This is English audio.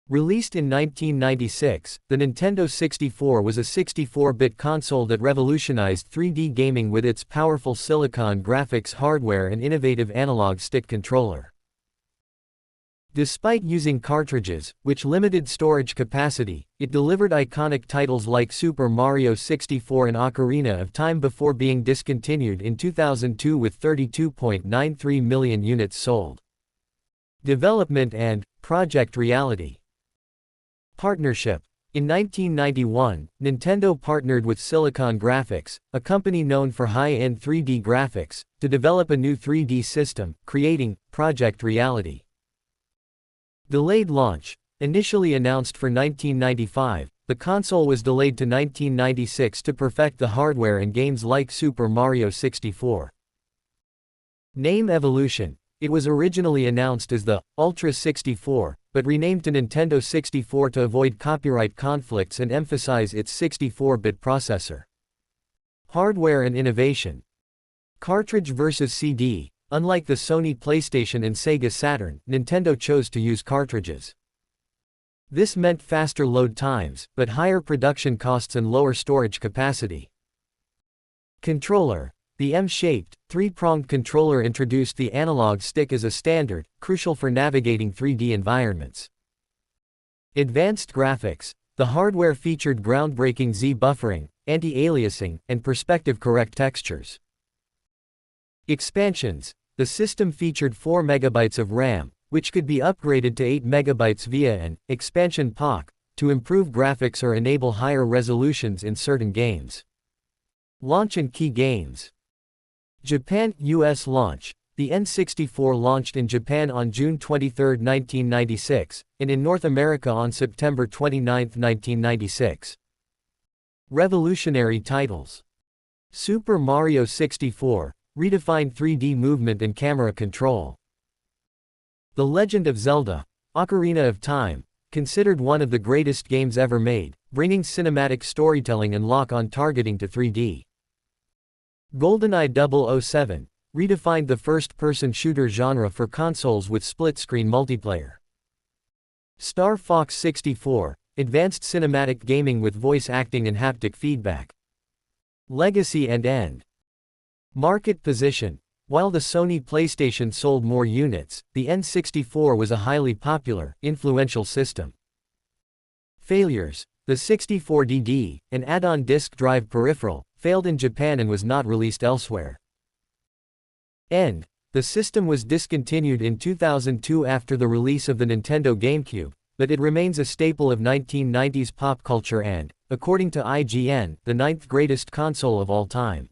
Released in 1996, the Nintendo 64 was a 64-bit console that revolutionized 3D gaming with its powerful Silicon graphics hardware and innovative analog stick controller. Despite using cartridges, which limited storage capacity, it delivered iconic titles like Super Mario 64 and Ocarina of Time before being discontinued in 2002 with 32.93 million units sold. Development and Project Reality. Partnership. In 1991, Nintendo partnered with Silicon Graphics, a company known for high-end 3D graphics, to develop a new 3D system, creating Project Reality. Delayed launch. Initially announced for 1995, the console was delayed to 1996 to perfect the hardware and games like Super Mario 64. Name evolution. It was originally announced as the Ultra 64, but renamed to Nintendo 64 to avoid copyright conflicts and emphasize its 64-bit processor. Hardware and innovation. Cartridge versus CD. Unlike the Sony PlayStation and Sega Saturn, Nintendo chose to use cartridges. This meant faster load times, but higher production costs and lower storage capacity. Controller. The M-shaped, three-pronged controller introduced the analog stick as a standard, crucial for navigating 3D environments. Advanced graphics. The hardware featured groundbreaking Z buffering, anti-aliasing, and perspective-correct textures. Expansions. The system featured 4 MB of RAM, which could be upgraded to 8 MB via an expansion pack to improve graphics or enable higher resolutions in certain games. Launch and key games. Japan-US launch. The N64 launched in Japan on June 23, 1996, and in North America on September 29, 1996. Revolutionary titles. Super Mario 64, redefined 3D movement and camera control. The Legend of Zelda, Ocarina of Time, considered one of the greatest games ever made, bringing cinematic storytelling and lock-on targeting to 3D. GoldenEye 007, redefined the first-person shooter genre for consoles with split-screen multiplayer. Star Fox 64, advanced cinematic gaming with voice acting and haptic feedback. Legacy and end. Market position. While the Sony PlayStation sold more units, the N64 was a highly popular, influential system. Failures. The 64DD, an add-on disk drive peripheral, failed in Japan and was not released elsewhere. End. The system was discontinued in 2002 after the release of the Nintendo GameCube, but it remains a staple of 1990s pop culture and, according to IGN, the 9th greatest console of all time.